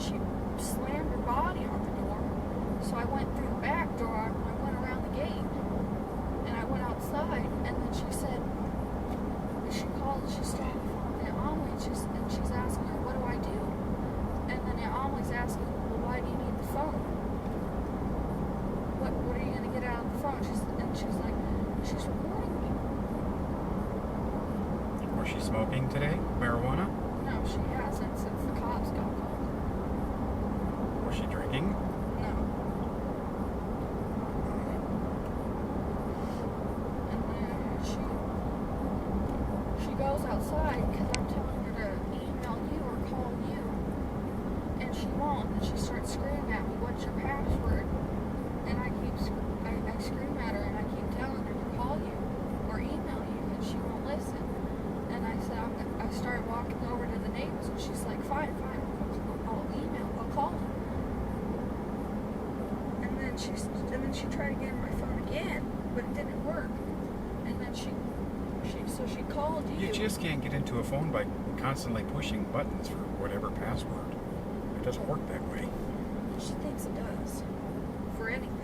she slammed her body on the door. So I went through the back door, I went around the gate, and I went outside, and then she said, she called, she's still on the phone with Aunt Amelie, and she's asking her, what do I do? And then Aunt Amelie's asking, well, why do you need the phone? What are you going to get out of the phone? She's like, she's recording me. Was she smoking today? Marijuana? No, she hasn't since the cops got called. Was she drinking? No. And then she goes outside because I'm telling her to email you or call you, and she won't. And she starts screaming at me, "What's your password?" And I scream at her and I keep telling her to call you or email you, and she won't listen. And I said, I started walking over to the neighbors, and she's like, fine, I'll email, I'll call them. And then she tried to get on my phone again, but it didn't work. And then she called you. You just can't get into a phone by constantly pushing buttons for whatever password. It doesn't work that way. She thinks it does. For anything.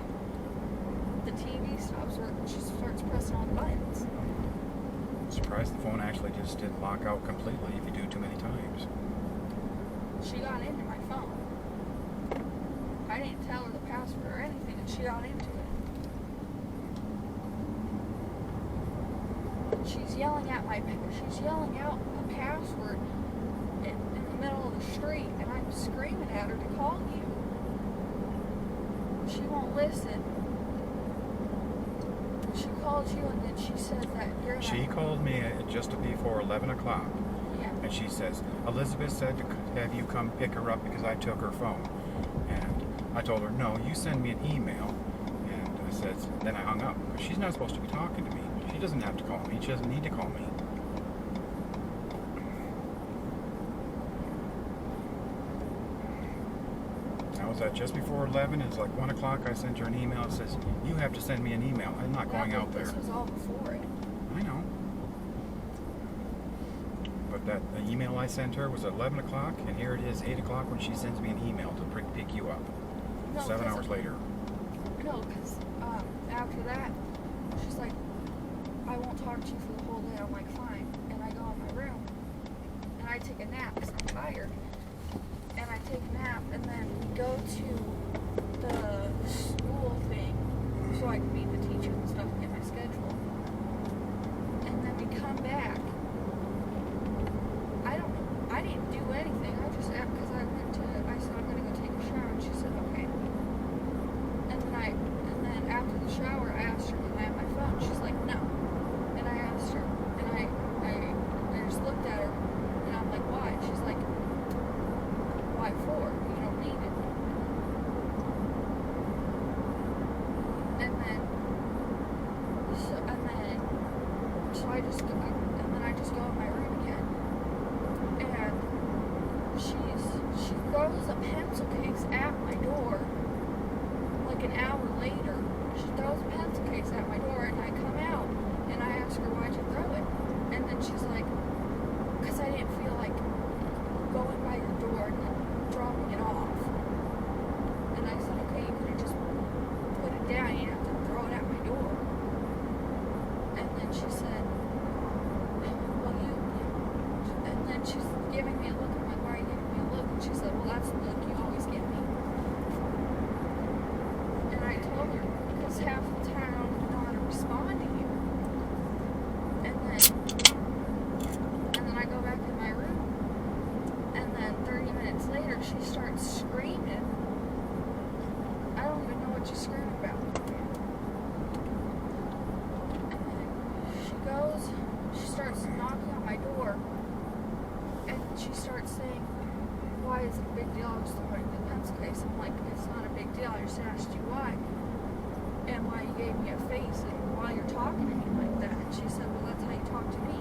The TV stops working, she starts pressing all the buttons. I'm surprised the phone actually just didn't lock out completely if you do too many times. She got into my phone. I didn't tell her the password or anything, and she got into it. She's yelling out a password in the middle of the street, and I'm screaming at her to call you. She won't listen. She called you, and then she said that you're not... She called me just before 11 o'clock. Yeah. And she says, Elizabeth said to have you come pick her up because I took her phone. And I told her, no, you send me an email. And I said, then I hung up. Because she's not supposed to be talking to me. She doesn't have to call me. She doesn't need to call me. That was just before 11. It's like 1 o'clock. I sent her an email. It says, you have to send me an email. I'm not going out there. This was all before it. I know. But that the email I sent her was at 11 o'clock, and here it is 8 o'clock when she sends me an email to pick you up. No, 7 hours later. No, because after that, she's like, I won't talk to you for the whole day. I'm like, fine. And I go in my room, and I take a nap because I'm tired. And I take a nap, and then we go to the school thing so I can meet the teacher and stuff and get my schedule. And then we come back. I didn't do anything. I just, because I said, I'm going to go take a shower, and she said, okay. And then after the shower, I asked her, can I have my phone? She's like, no. And I asked her, and I just looked at her, and I'm like, why? She's like, why for? You don't need it. And then I just go, and then I just go in my room again, and she throws a pencil case at my door. Like an hour later, she throws a pencil case at my door, and I come out, and I ask her, why'd you throw it? And then she's like, because I didn't feel like going by your door and then dropping it off. And I said, okay, you could have just put it down, you didn't have to throw it at my door. And then she said, well, and then she's giving me a look. I'm like, why are you giving me a look? And she said, well, that's the look you always give me. And I told her, because half the time I don't know how to respond to you. And then I go back in my room, and then 30 minutes later, she starts screaming. I don't even know what she's screaming about. And then she starts knocking on my door, and she starts saying, why is it a big deal? I was throwing the pencil case. I'm like, it's not a big deal. I just asked you why. And why you gave me a face and why you're talking to me like that. And she said, well, that's how you talk to me.